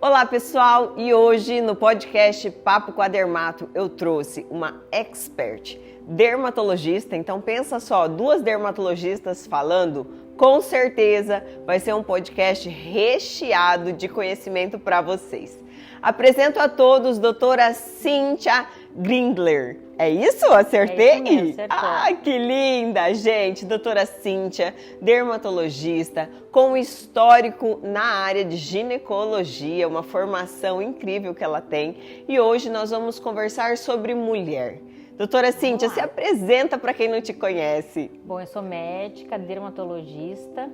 Olá pessoal, e hoje no podcast Papo com a Dermato eu trouxe uma expert, dermatologista. Então pensa só, duas dermatologistas falando, com certeza vai ser um podcast recheado de conhecimento para vocês. Apresento a todos doutora Cíntia Grindler. É isso? Acertei? É isso mesmo, acertou. Ai, que linda, gente! Doutora Cíntia, dermatologista, com histórico na área de ginecologia, uma formação incrível que ela tem. E hoje nós vamos conversar sobre mulher. Doutora Cíntia, se apresenta para quem não te conhece. Bom, eu sou médica, dermatologista,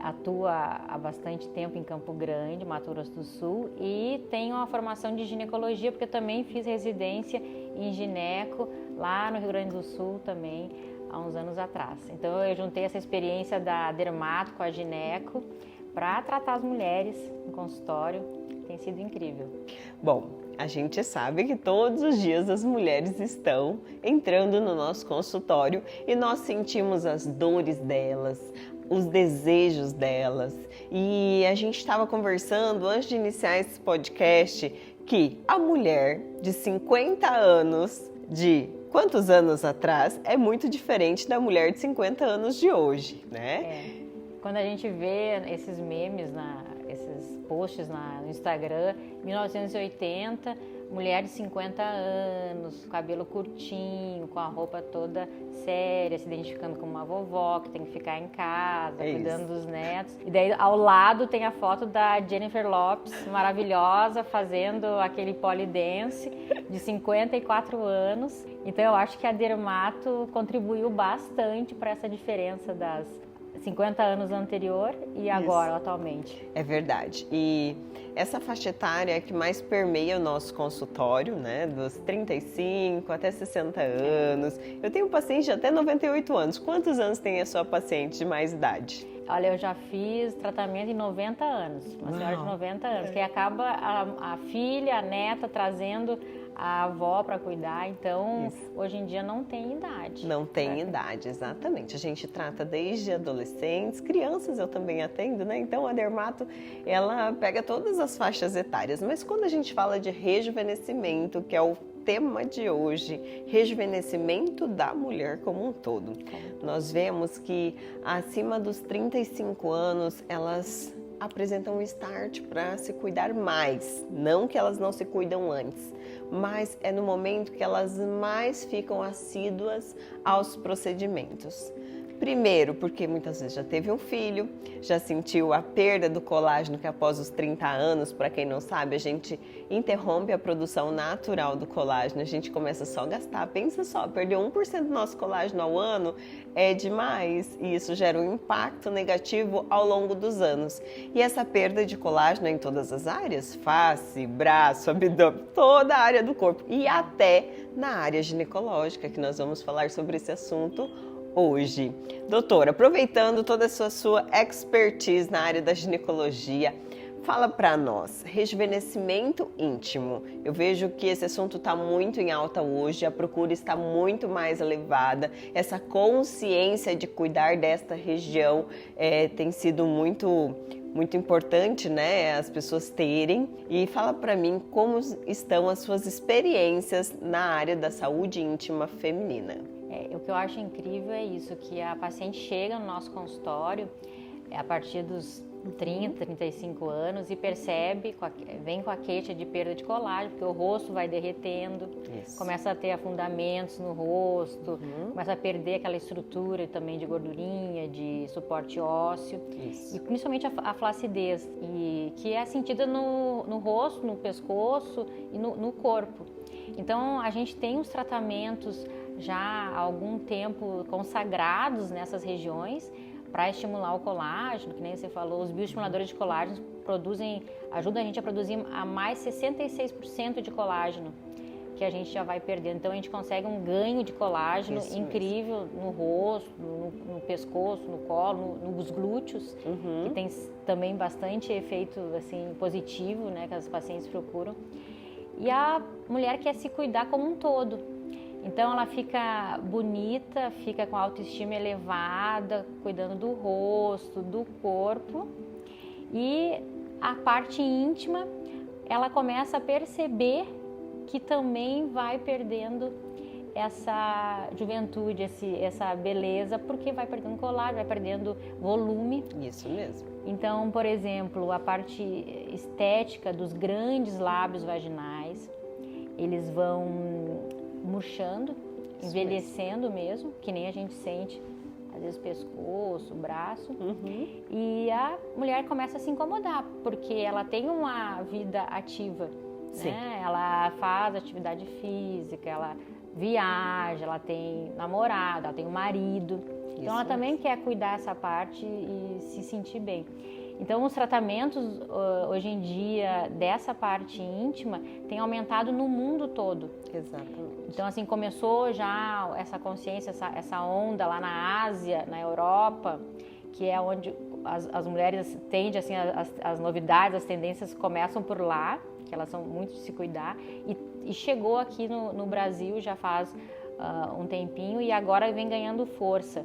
atuo há bastante tempo em Campo Grande, Mato Grosso do Sul, e tenho uma formação de ginecologia, porque eu também fiz residência em gineco lá no Rio Grande do Sul também, há uns anos atrás. Então eu juntei essa experiência da dermato com a gineco para tratar as mulheres no consultório, tem sido incrível. Bom, a gente sabe que todos os dias as mulheres estão entrando no nosso consultório e nós sentimos as dores delas, os desejos delas. E a gente estava conversando antes de iniciar esse podcast que a mulher de 50 anos, de quantos anos atrás, é muito diferente da mulher de 50 anos de hoje, né? Quando a gente vê esses memes, esses posts no Instagram, 1980, mulher de 50 anos, cabelo curtinho, com a roupa toda séria, se identificando como uma vovó que tem que ficar em casa, cuidando dos netos. E daí ao lado tem a foto da Jennifer Lopez, maravilhosa, fazendo aquele polidense de 54 anos. Então eu acho que a dermato contribuiu bastante para essa diferença das 50 anos anterior e agora, atualmente. É verdade. E essa faixa etária é que mais permeia o nosso consultório, né? Dos 35 até 60 anos. Eu tenho paciente de até 98 anos. Quantos anos tem a sua paciente de mais idade? Olha, eu já fiz tratamento em 90 anos, uma senhora de 90 anos, que acaba a filha, a neta trazendo a avó para cuidar, então hoje em dia não tem idade. Não tem idade, exatamente. A gente trata desde adolescentes, crianças eu também atendo, né? Então a dermato, ela pega todas as faixas etárias, mas quando a gente fala de rejuvenescimento, que é o tema de hoje, rejuvenescimento da mulher como um todo. Nós vemos que acima dos 35 anos, elas apresentam um start para se cuidar mais. Não que elas não se cuidam antes, mas é no momento que elas mais ficam assíduas aos procedimentos. Primeiro, porque muitas vezes já teve um filho, já sentiu a perda do colágeno, que após os 30 anos, para quem não sabe, a gente interrompe a produção natural do colágeno, a gente começa só a gastar. Pensa só, perder 1% do nosso colágeno ao ano é demais e isso gera um impacto negativo ao longo dos anos. E essa perda de colágeno é em todas as áreas, face, braço, abdômen, toda a área do corpo e até na área ginecológica, que nós vamos falar sobre esse assunto hoje. Doutora, aproveitando toda essa sua expertise na área da ginecologia, fala para nós, rejuvenescimento íntimo. Eu vejo que esse assunto está muito em alta hoje, a procura está muito mais elevada, essa consciência de cuidar desta região tem sido muito importante, né, as pessoas terem. E fala para mim como estão as suas experiências na área da saúde íntima feminina. O que eu acho incrível é isso, que a paciente chega no nosso consultório a partir dos 30, 35 anos e percebe, vem com a queixa de perda de colágeno, porque o rosto vai derretendo, começa a ter afundamentos no rosto, começa a perder aquela estrutura também de gordurinha, de suporte ósseo, e principalmente a flacidez, que é sentida no rosto, no pescoço e no corpo. Então a gente tem os tratamentos já há algum tempo consagrados nessas regiões para estimular o colágeno, que nem você falou, os bioestimuladores de colágeno ajudam a gente a produzir a mais 66% de colágeno, que a gente já vai perdendo. Então a gente consegue um ganho de colágeno incrível no rosto, no pescoço, no colo, nos glúteos, que tem também bastante efeito assim, positivo, né, que as pacientes procuram. E a mulher quer se cuidar como um todo. Então ela fica bonita, fica com a autoestima elevada, cuidando do rosto, do corpo, e a parte íntima ela começa a perceber que também vai perdendo essa juventude, essa beleza, porque vai perdendo colágeno, vai perdendo volume. Isso mesmo. Então, por exemplo, a parte estética dos grandes lábios vaginais, eles vão murchando, envelhecendo mesmo, que nem a gente sente, às vezes pescoço, braço. E a mulher começa a se incomodar, porque ela tem uma vida ativa, né? Ela faz atividade física, ela viaja, ela tem namorado, ela tem um marido. Então ela também quer cuidar dessa parte e se sentir bem. Então os tratamentos hoje em dia dessa parte íntima têm aumentado no mundo todo. Exatamente. Então assim, começou já essa consciência, essa onda lá na Ásia, na Europa, que é onde as mulheres tendem, assim, as novidades, as tendências começam por lá, que elas são muito de se cuidar, e chegou aqui no Brasil já faz um tempinho e agora vem ganhando força.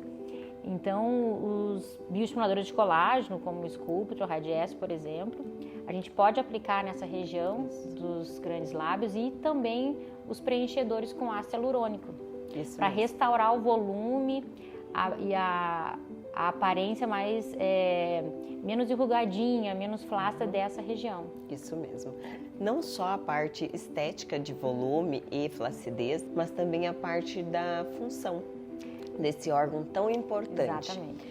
Então, os bioestimuladores de colágeno, como o Sculptra, o Radiesse, por exemplo, a gente pode aplicar nessa região dos grandes lábios e também os preenchedores com ácido hialurônico, para restaurar o volume e a aparência mais menos enrugadinha, menos flácida dessa região. Isso mesmo. Não só a parte estética de volume e flacidez, mas também a parte da função desse órgão tão importante. Exatamente.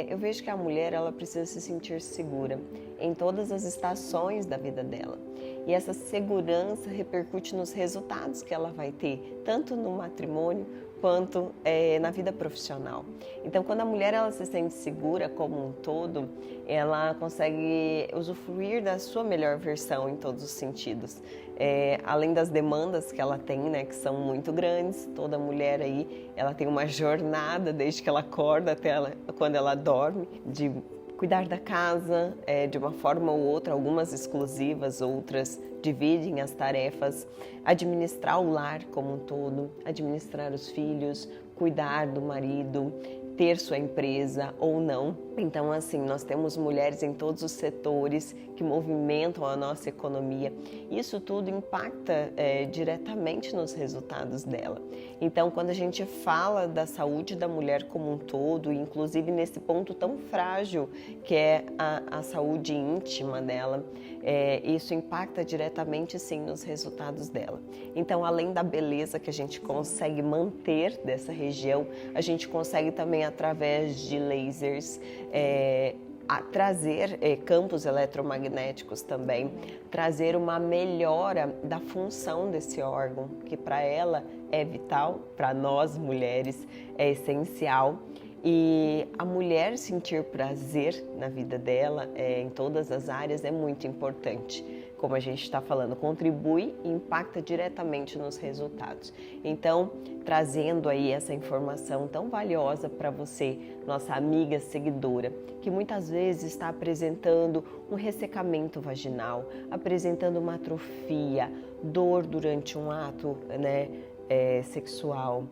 Eu vejo que a mulher ela precisa se sentir segura em todas as estações da vida dela. E essa segurança repercute nos resultados que ela vai ter, tanto no matrimônio quanto na vida profissional. Então, quando a mulher ela se sente segura como um todo, ela consegue usufruir da sua melhor versão em todos os sentidos. Além das demandas que ela tem, né, que são muito grandes, toda mulher aí, ela tem uma jornada desde que ela acorda até quando ela dorme, de cuidar da casa de uma forma ou outra, algumas exclusivas, outras dividem as tarefas, administrar o lar como um todo, administrar os filhos, cuidar do marido, ter sua empresa ou não. Então, assim, nós temos mulheres em todos os setores que movimentam a nossa economia. Isso tudo impacta diretamente nos resultados dela. Então, quando a gente fala da saúde da mulher como um todo, inclusive nesse ponto tão frágil que é a saúde íntima dela, isso impacta diretamente, sim, nos resultados dela. Então, além da beleza que a gente consegue manter dessa região, a gente consegue também, através de lasers, trazer campos eletromagnéticos também, trazer uma melhora da função desse órgão, que para ela é vital, para nós mulheres é essencial. E a mulher sentir prazer na vida dela, em todas as áreas, é muito importante. Como a gente está falando, contribui e impacta diretamente nos resultados. Então, trazendo aí essa informação tão valiosa para você, nossa amiga seguidora, que muitas vezes está apresentando um ressecamento vaginal, apresentando uma atrofia, dor durante um ato, né, sexual.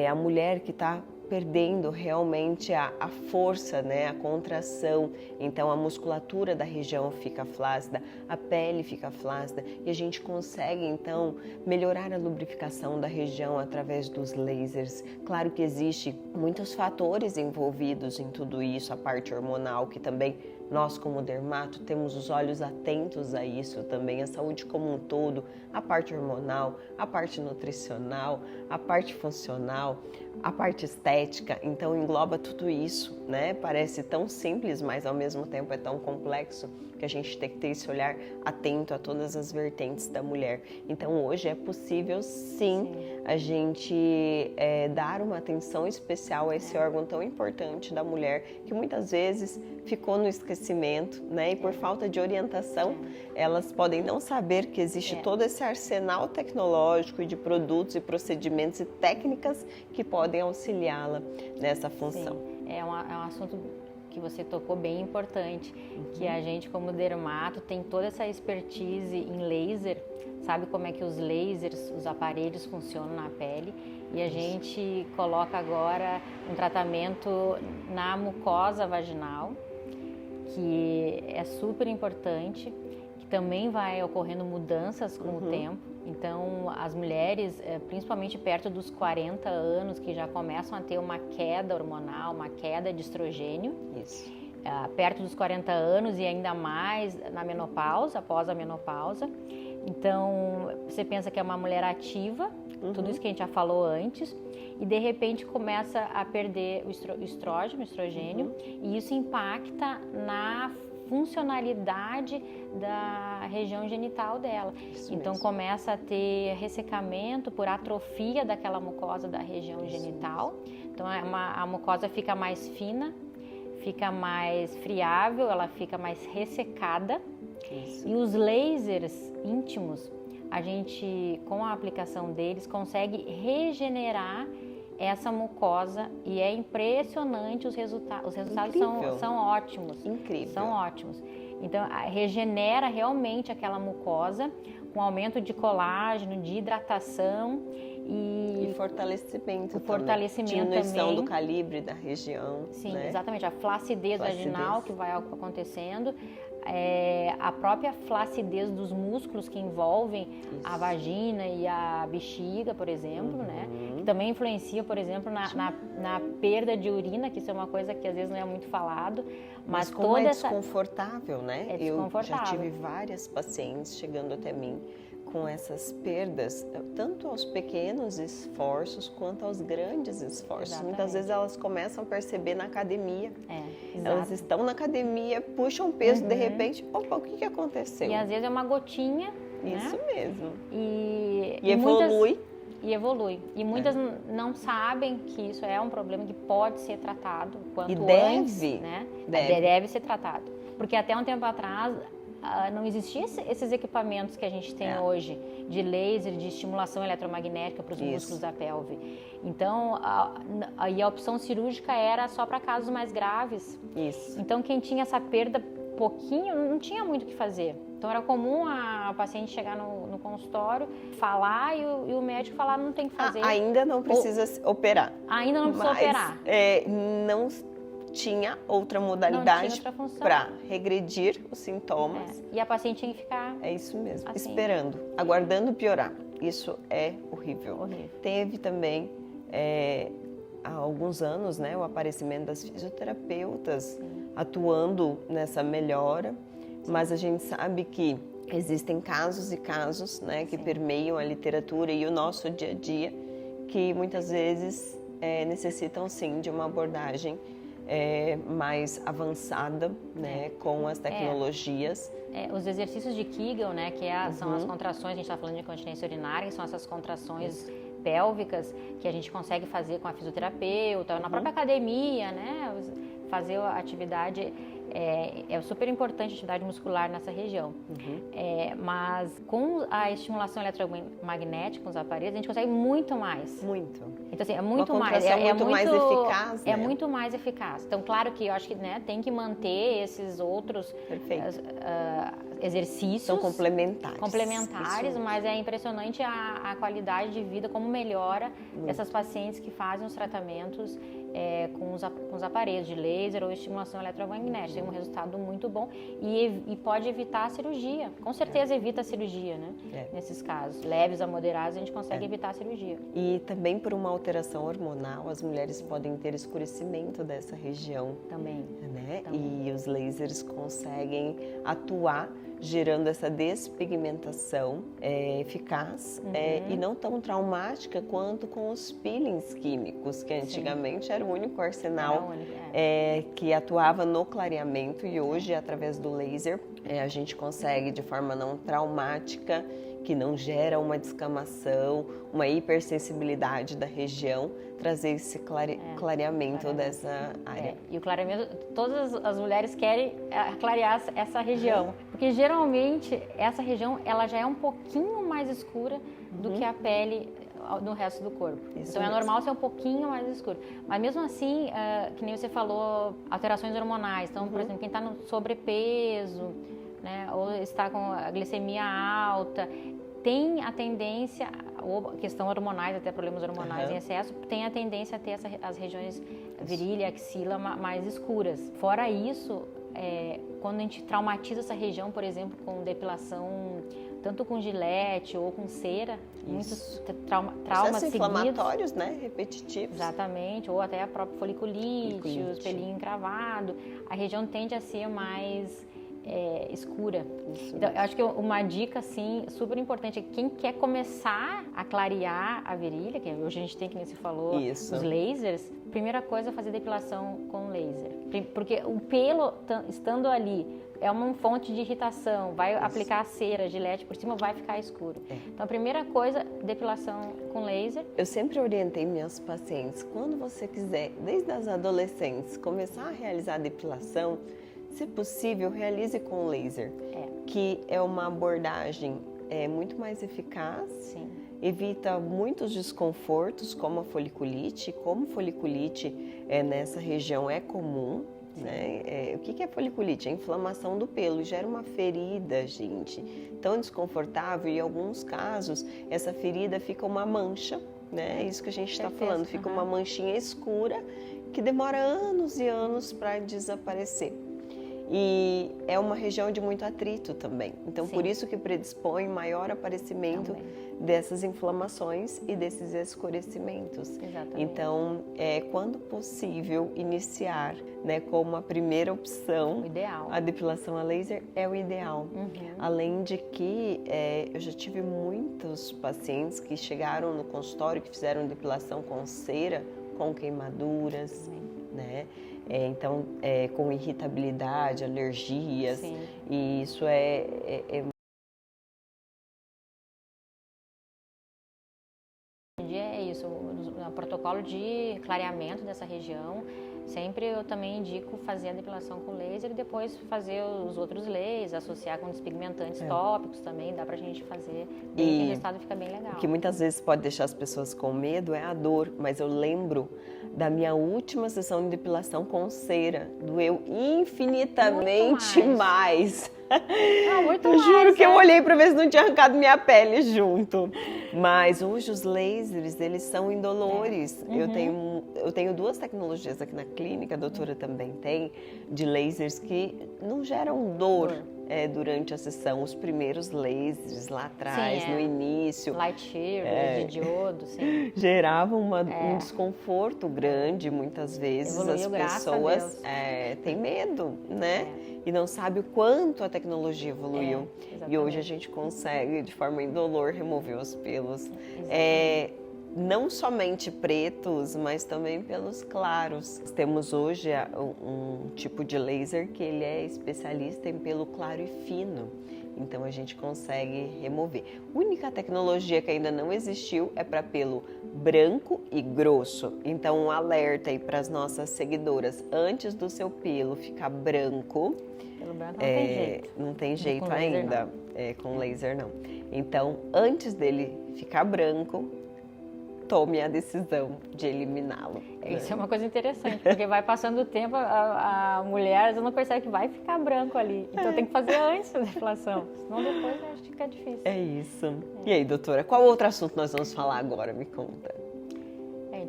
A mulher que está perdendo realmente a força, né, a contração, então a musculatura da região fica flácida, a pele fica flácida e a gente consegue então melhorar a lubrificação da região através dos lasers. Claro que existe muitos fatores envolvidos em tudo isso, a parte hormonal que também nós como dermato temos os olhos atentos a isso também, a saúde como um todo, a parte hormonal, a parte nutricional, a parte funcional, a parte estética, então engloba tudo isso, né? Parece tão simples, mas ao mesmo tempo é tão complexo que a gente tem que ter esse olhar atento a todas as vertentes da mulher. Então hoje é possível sim a gente dar uma atenção especial a esse órgão tão importante da mulher, que muitas vezes ficou no esquecimento, né? E por falta de orientação, elas podem não saber que existe todo esse arsenal tecnológico e de produtos e procedimentos e técnicas que podem auxiliá-la nessa função. Sim. É um assunto que você tocou bem importante, que a gente como dermato tem toda essa expertise em laser, sabe como é que os lasers, os aparelhos funcionam na pele, e a gente coloca agora um tratamento na mucosa vaginal, que é super importante, também vai ocorrendo mudanças com o tempo. Então, as mulheres, principalmente perto dos 40 anos, que já começam a ter uma queda hormonal, uma queda de estrogênio. Isso. Perto dos 40 anos e ainda mais na menopausa, após a menopausa. Então, você pensa que é uma mulher ativa, tudo isso que a gente já falou antes, e de repente começa a perder o estrogênio, e isso impacta na funcionalidade da região genital dela. Isso então mesmo. começa a ter ressecamento por atrofia daquela mucosa da região genital. Então a mucosa fica mais fina, fica mais friável, ela fica mais ressecada. Isso. E os lasers íntimos, a gente, com a aplicação deles, consegue regenerar essa mucosa e é impressionante os resultados. Os resultados são ótimos. Incrível. São ótimos. Então, regenera realmente aquela mucosa com aumento de colágeno, de hidratação e fortalecimento também. Fortalecimento diminuição também. do calibre da região. Sim, né? exatamente. A flacidez vaginal que vai acontecendo. A própria flacidez dos músculos que envolvem a vagina e a bexiga, por exemplo, né? Que também influencia, por exemplo, na perda de urina, que isso é uma coisa que às vezes não é muito falado. Mas como toda é essa... desconfortável, né? É desconfortável. Eu já tive várias pacientes chegando até mim com essas perdas, tanto aos pequenos esforços quanto aos grandes esforços. Exatamente. Muitas vezes elas começam a perceber na academia. exato. Elas estão na academia, puxam peso, de repente, opa, o que aconteceu? E às vezes é uma gotinha, Isso né? mesmo. E evolui. E muitas não sabem que isso é um problema que pode ser tratado quanto antes, né? Deve ser tratado. Porque até um tempo atrás não existiam esses equipamentos que a gente tem hoje, de laser, de estimulação eletromagnética para os músculos da pelve. Então, a opção cirúrgica era só para casos mais graves. Isso. Então, quem tinha essa perda pouquinho, não tinha muito o que fazer. Então, era comum a paciente chegar no consultório, falar e o médico falar, não tem o que fazer. Ainda não precisa operar. Ainda não precisa operar. Não tinha outra modalidade para regredir os sintomas. E a paciente tinha que ficar... É isso mesmo, assim, esperando, aguardando piorar. Isso é horrível. Teve também, há alguns anos, né, o aparecimento das fisioterapeutas atuando nessa melhora, mas a gente sabe que existem casos e casos, né, que permeiam a literatura e o nosso dia a dia, que muitas vezes necessitam sim de uma abordagem mais avançada, né, com as tecnologias. Os exercícios de Kegel, né, que são as contrações, a gente está falando de incontinência urinária, que são essas contrações pélvicas que a gente consegue fazer com a fisioterapeuta, na própria academia, né, fazer a atividade. É super importante a atividade muscular nessa região. Mas com a estimulação eletromagnética, com os aparelhos, a gente consegue muito mais. Muito. Então, assim, é muito mais. Muito mais eficaz, né? É muito mais eficaz. Então, claro que eu acho que, né, tem que manter esses outros exercícios. São complementares. Complementares, mas é impressionante a qualidade de vida, como melhora essas pacientes que fazem os tratamentos com os aparelhos de laser ou estimulação eletromagnética. Tem um resultado muito bom e pode evitar a cirurgia. Com certeza evita a cirurgia, né? Nesses casos. Leves a moderados, a gente consegue evitar a cirurgia. E também por uma alteração hormonal, as mulheres podem ter escurecimento dessa região. Também. Né? E os lasers conseguem atuar gerando essa despigmentação eficaz e não tão traumática quanto com os peelings químicos, que antigamente era o único arsenal que atuava no clareamento, e hoje, através do laser, a gente consegue, de forma não traumática, que não gera uma descamação, uma hipersensibilidade da região, trazer esse clareamento dessa área. E o clareamento, todas as mulheres querem clarear essa região, porque geralmente essa região ela já é um pouquinho mais escura do que a pele no resto do corpo. Então é normal ser um pouquinho mais escuro. Mas mesmo assim, que nem você falou, alterações hormonais. Então, por exemplo, quem está no sobrepeso, né, ou está com a glicemia alta, tem a tendência, ou questão hormonais, até problemas hormonais em excesso, tem a tendência a ter as regiões virilha e axila mais escuras. Fora isso, quando a gente traumatiza essa região, por exemplo, com depilação, tanto com gilete ou com cera, muitos traumas seguidos. Inflamatórios, né? Repetitivos. Exatamente, ou até a própria foliculite, os pelinhos encravados. A região tende a ser mais escura. Então, eu acho que uma dica, assim, super importante é que quem quer começar a clarear a virilha, que hoje a gente tem, que nem se falou, os lasers, primeira coisa é fazer depilação com laser. Porque o pelo, estando ali, é uma fonte de irritação, vai aplicar a cera, gilete por cima, vai ficar escuro. Então, a primeira coisa, depilação com laser. Eu sempre orientei meus pacientes, quando você quiser, desde as adolescentes, começar a realizar a depilação, se possível, realize com laser, que é uma abordagem muito mais eficaz, evita muitos desconfortos, como a foliculite. Como foliculite nessa região é comum, né? O que é foliculite? É a inflamação do pelo, gera uma ferida, gente, tão desconfortável, e em alguns casos essa ferida fica uma mancha, né? É isso que a gente está falando, fica uma manchinha escura que demora anos e anos para desaparecer. E é uma região de muito atrito também. Então, por isso que predispõe maior aparecimento dessas inflamações e desses escurecimentos. Exatamente. Então, quando possível, iniciar, né, como a primeira opção, a depilação a laser é o ideal. Além de que eu já tive muitos pacientes que chegaram no consultório, que fizeram depilação com cera, com queimaduras, né? Então, com irritabilidade, alergias, e isso é isso, no protocolo de clareamento dessa região, sempre eu também indico fazer a depilação com laser e depois fazer os outros lasers, associar com despigmentantes tópicos também, dá pra gente fazer, e o resultado fica bem legal. O que muitas vezes pode deixar as pessoas com medo é a dor, mas eu lembro da minha última sessão de depilação com cera, doeu infinitamente mais. Eu juro que eu olhei para ver se não tinha arrancado minha pele junto. Mas hoje os lasers, eles são indolores. Eu tenho 2 tecnologias aqui na clínica, a doutora também tem, de lasers que não geram dor. Durante a sessão, os primeiros lasers lá atrás, no início. Light shear, de diodo, geravam um desconforto grande, muitas vezes. Evoluiu, as pessoas têm medo, né? E não sabem o quanto a tecnologia evoluiu. E hoje a gente consegue, de forma indolor, remover os pelos. Não somente pretos, mas também pelos claros. Temos hoje um tipo de laser que ele é especialista em pelo claro e fino. Então a gente consegue remover. A única tecnologia que ainda não existiu é para pelo branco e grosso. Então um alerta aí para as nossas seguidoras, antes do seu pelo ficar branco, pelo branco não tem jeito. Não tem jeito ainda, com laser não. Então antes dele ficar branco, tome a decisão de eliminá-lo. Isso é uma coisa interessante, porque vai passando o tempo, a mulher não percebe que vai ficar branco ali. Então tem que fazer antes da depilação, senão depois acho que fica difícil. É isso. E aí, doutora, qual outro assunto nós vamos falar agora? Me conta.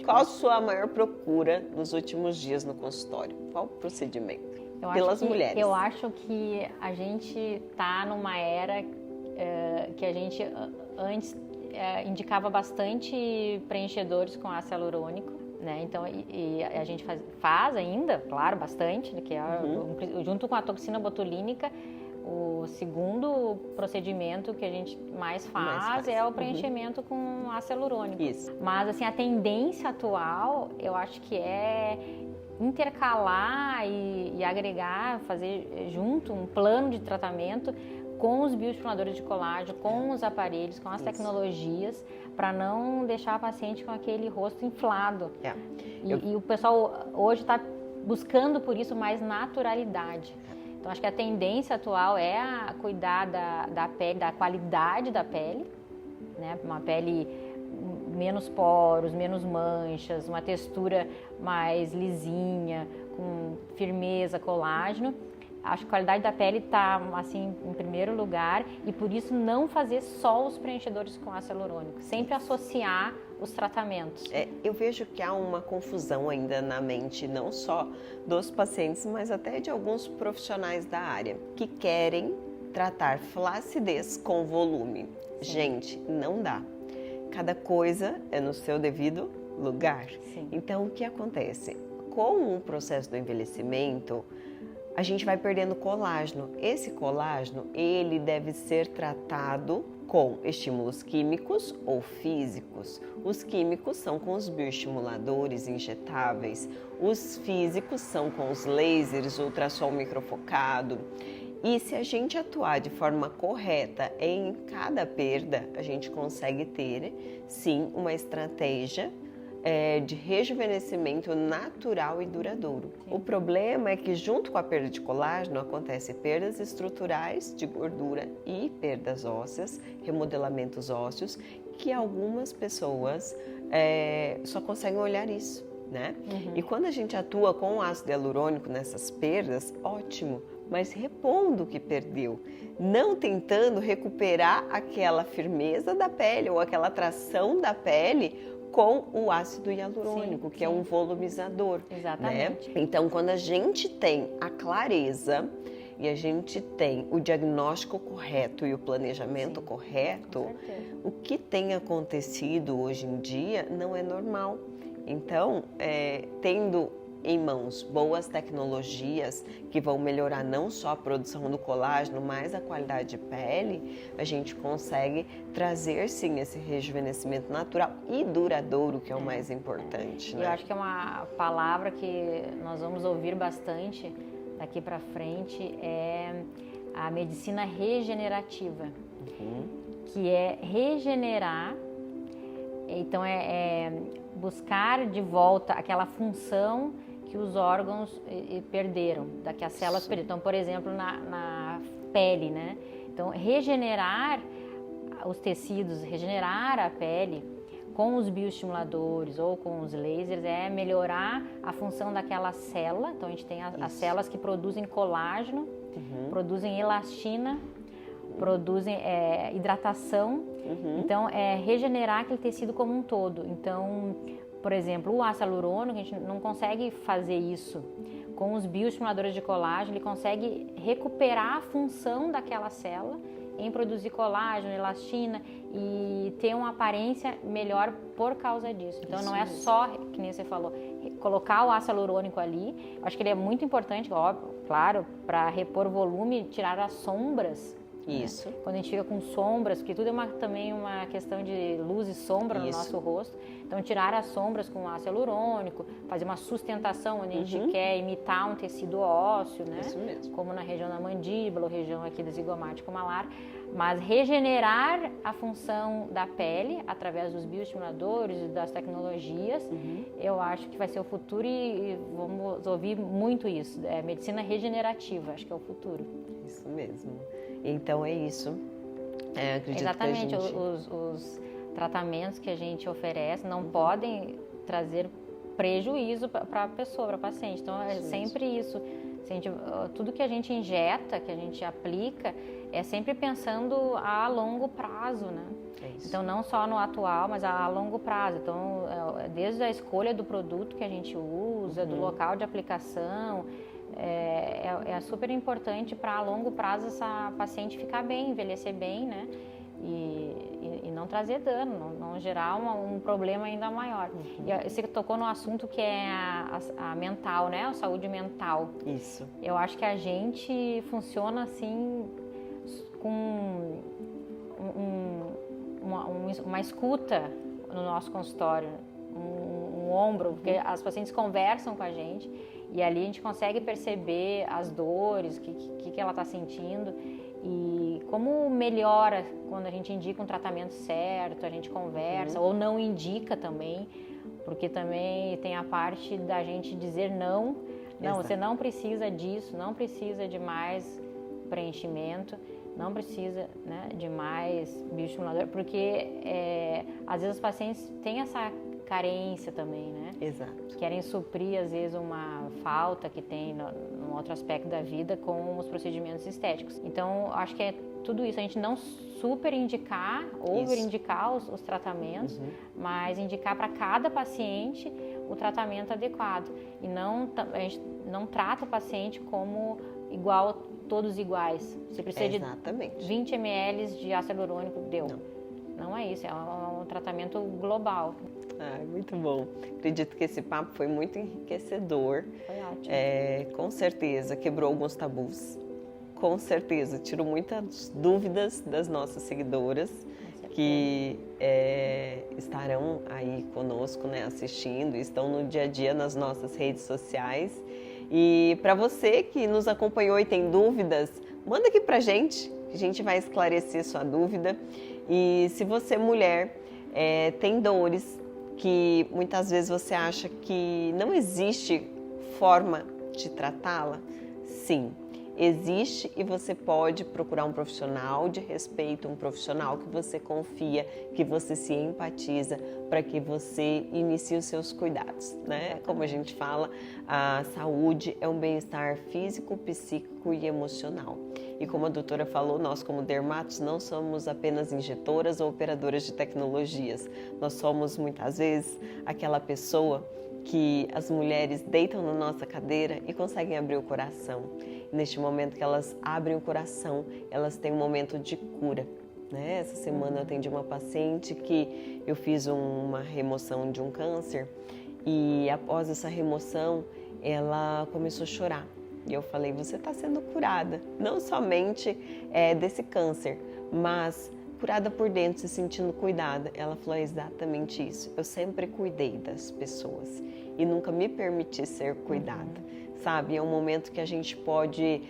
Qual a sua maior procura nos últimos dias no consultório? Qual o procedimento? Pelas mulheres. Eu acho que a gente está numa era que a gente antes indicava bastante preenchedores com ácido hialurônico, né? Então, e a gente faz ainda, claro, bastante, que é junto com a toxina botulínica, o segundo procedimento que a gente mais faz é o preenchimento com ácido hialurônico. Isso. Mas, assim, a tendência atual, eu acho que é intercalar e agregar, fazer junto um plano de tratamento com os bioestimuladores de colágeno, com os aparelhos, com as tecnologias, para não deixar a paciente com aquele rosto inflado. E o pessoal hoje está buscando por isso mais naturalidade. Então, acho que a tendência atual é a cuidar da pele, da qualidade da pele, né? Uma pele menos poros, menos manchas, uma textura mais lisinha, com firmeza, colágeno. acho que a qualidade da pele está assim em primeiro lugar e por isso não fazer só os preenchedores com ácido hialurônico, sempre associar os tratamentos. Eu vejo que há uma confusão ainda na mente, não só dos pacientes, mas até de alguns profissionais da área, que querem tratar flacidez com volume. Gente, não dá. Cada coisa é no seu devido lugar. Sim. Então, o que acontece? Com o processo do envelhecimento, a gente vai perdendo colágeno. Esse colágeno, ele deve ser tratado com estímulos químicos ou físicos. Os químicos são com os bioestimuladores injetáveis, os físicos são com os lasers, ultrassom microfocado. E se a gente atuar de forma correta em cada perda, a gente consegue ter, sim, uma estratégia de rejuvenescimento natural e duradouro. Sim. O problema é que junto com a perda de colágeno acontecem perdas estruturais de gordura e perdas ósseas, remodelamentos ósseos, que algumas pessoas só conseguem olhar isso, né? Uhum. E quando a gente atua com o ácido hialurônico nessas perdas, ótimo, mas repondo o que perdeu, não tentando recuperar aquela firmeza da pele ou aquela tração da pele com o ácido hialurônico, que é um volumizador. Exatamente. Né? Então, quando a gente tem a clareza e a gente tem o diagnóstico correto e o planejamento correto, o que tem acontecido hoje em dia não é normal. Então, tendo em mãos boas tecnologias que vão melhorar não só a produção do colágeno, mas a qualidade de pele, a gente consegue trazer sim esse rejuvenescimento natural e duradouro, que é o mais importante. Né? Eu acho que é uma palavra que nós vamos ouvir bastante daqui para frente, é a medicina regenerativa, que é regenerar, então buscar de volta aquela função que os órgãos perderam, que as células perderam. Então, por exemplo, na pele, né? Então, regenerar os tecidos, regenerar a pele com os bioestimuladores ou com os lasers é melhorar a função daquela célula. Então, a gente tem as células que produzem colágeno, produzem elastina, produzem hidratação. Então, é regenerar aquele tecido como um todo. Então, por exemplo, o ácido hialurônico, a gente não consegue fazer isso. Com os bioestimuladores de colágeno, ele consegue recuperar a função daquela célula em produzir colágeno, elastina e ter uma aparência melhor por causa disso. Então, isso não é só, que nem você falou, colocar o ácido hialurônico ali. Eu acho que ele é muito importante, óbvio, claro, para repor volume, tirar as sombras. Isso. Né? Quando a gente fica com sombras, porque tudo é também uma questão de luz e sombra no nosso rosto. Então, tirar as sombras com ácido hialurônico, fazer uma sustentação onde a gente quer imitar um tecido ósseo, né? Isso mesmo. Como na região da mandíbula, ou região aqui da zigomático malar. Mas regenerar a função da pele através dos bioestimuladores e das tecnologias, eu acho que vai ser o futuro e vamos ouvir muito isso. É medicina regenerativa, acho que é o futuro. Isso mesmo. Então é isso. Acredito exatamente, que a gente... os tratamentos que a gente oferece não podem trazer prejuízo para a pessoa, para o paciente. Então é sempre isso. Tudo que a gente injeta, que a gente aplica, é sempre pensando a longo prazo, né? Então não só no atual, mas a longo prazo. Então desde a escolha do produto que a gente usa, do local de aplicação, é super importante para a longo prazo essa paciente ficar bem, envelhecer bem, né? E não trazer dano, não gerar um problema ainda maior. E você tocou no assunto que é a mental, né? A saúde mental. Isso. Eu acho que a gente funciona assim com uma escuta no nosso consultório, um ombro, porque as pacientes conversam com a gente e ali a gente consegue perceber as dores, o que ela está sentindo e como melhora quando a gente indica um tratamento certo, a gente conversa ou não indica também, porque também tem a parte da gente dizer não, você não precisa disso, não precisa de mais preenchimento, não precisa, né, de mais bioestimulador, porque às vezes os pacientes têm essa carência também, né? Exato. Querem suprir, às vezes, uma falta que tem no um outro aspecto da vida com os procedimentos estéticos. Então, acho que é tudo isso, a gente não super indicar, over indicar os tratamentos, mas indicar para cada paciente o tratamento adequado. E a gente não trata o paciente como igual, todos iguais. Você precisa de 20 ml de ácido hialurônico, deu. Não é isso, é um tratamento global. Muito bom. Acredito que esse papo foi muito enriquecedor. Foi ótimo. Com certeza quebrou alguns tabus. Com certeza tirou muitas dúvidas das nossas seguidoras que estarão aí conosco, né, assistindo, estão no dia a dia nas nossas redes sociais. E para você que nos acompanhou e tem dúvidas, manda aqui pra gente, a gente vai esclarecer sua dúvida. E se você, mulher, tem dores que muitas vezes você acha que não existe forma de tratá-la, sim, existe, e você pode procurar um profissional de respeito, um profissional que você confia, que você se empatiza, para que você inicie os seus cuidados, né? Como a gente fala, a saúde é um bem-estar físico, psíquico e emocional. E como a doutora falou, nós como dermatos não somos apenas injetoras ou operadoras de tecnologias. Nós somos muitas vezes aquela pessoa que as mulheres deitam na nossa cadeira e conseguem abrir o coração. Neste momento que elas abrem o coração, elas têm um momento de cura, né? Essa semana eu atendi uma paciente que eu fiz uma remoção de um câncer e após essa remoção ela começou a chorar. E eu falei, você está sendo curada, não somente desse câncer, mas curada por dentro, se sentindo cuidada. Ela falou exatamente isso. Eu sempre cuidei das pessoas e nunca me permiti ser cuidada, sabe? É um momento que a gente pode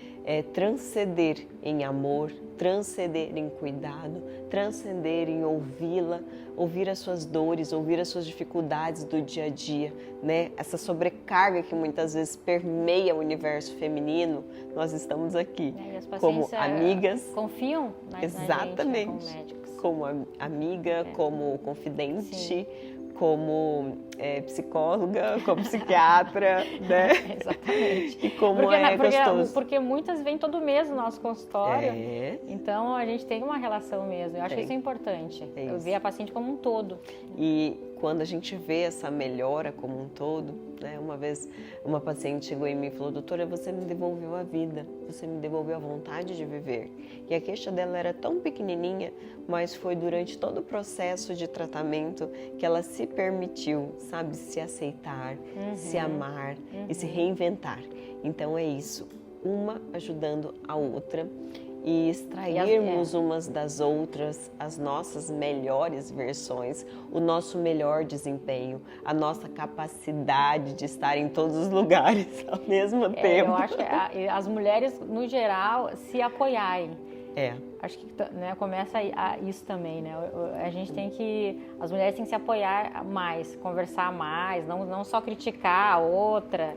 transcender em amor, transcender em cuidado, transcender em ouvi-la, ouvir as suas dores, ouvir as suas dificuldades do dia a dia, né? Essa sobrecarga que muitas vezes permeia o universo feminino, nós estamos aqui como amigas. Confiam na gente, né, como médicos. Como amiga, como confidente. Sim. Como psicóloga, como psiquiatra, né? Exatamente. E como gostoso. Porque muitas vêm todo mês no nosso consultório, então a gente tem uma relação mesmo. Eu acho que isso é importante, eu ver a paciente como um todo. E quando a gente vê essa melhora como um todo, né? Uma vez uma paciente chegou em mim e falou, doutora, você me devolveu a vida, você me devolveu a vontade de viver. E a queixa dela era tão pequenininha, mas foi durante todo o processo de tratamento que ela se permitiu, sabe, se aceitar, se amar e se reinventar. Então é isso, uma ajudando a outra e extrairmos umas das outras as nossas melhores versões, o nosso melhor desempenho, a nossa capacidade de estar em todos os lugares ao mesmo tempo. Eu acho que as mulheres, no geral, se apoiarem. Acho que, né, começa isso também, né? A gente tem que, as mulheres têm que se apoiar mais, conversar mais, não só criticar a outra,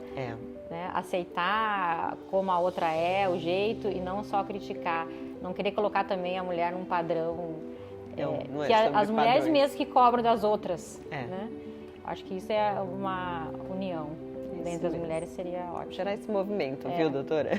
né? Aceitar como a outra é, o jeito, e não só criticar. Não querer colocar também a mulher num padrão, que as mulheres mesmo que cobram das outras, né? Acho que isso é uma união. Dentro das mulheres seria ótimo. Gerar esse movimento, viu, doutora?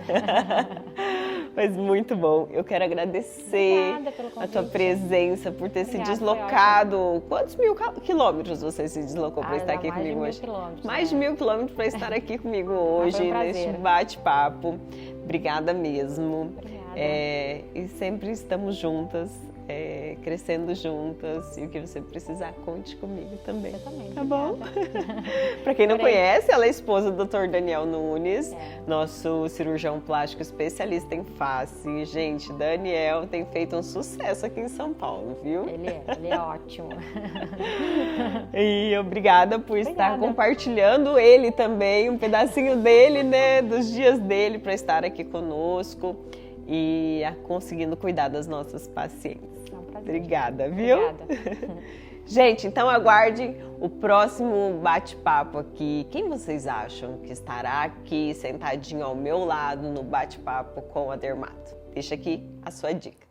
Mas muito bom. Eu quero agradecer a tua presença, por ter se deslocado. Quantos mil quilômetros você se deslocou para estar aqui comigo hoje? Mais de 1.000 quilômetros para estar aqui comigo hoje, neste bate-papo. Obrigada mesmo. Obrigada. E sempre estamos juntas. Crescendo juntas, e o que você precisar, conte comigo também. Eu também. Tá bom? Para quem não conhece, ela é esposa do Dr. Daniel Nunes, nosso cirurgião plástico especialista em face. Gente, Daniel tem feito um sucesso aqui em São Paulo, viu? Ele é ótimo. E obrigada por estar compartilhando ele também, um pedacinho dele, né, dos dias dele, para estar aqui conosco e conseguindo cuidar das nossas pacientes. É um prazer. Obrigada, viu? Obrigada. Gente, então aguardem o próximo bate-papo aqui. Quem vocês acham que estará aqui sentadinho ao meu lado no bate-papo com a Dermato? Deixa aqui a sua dica.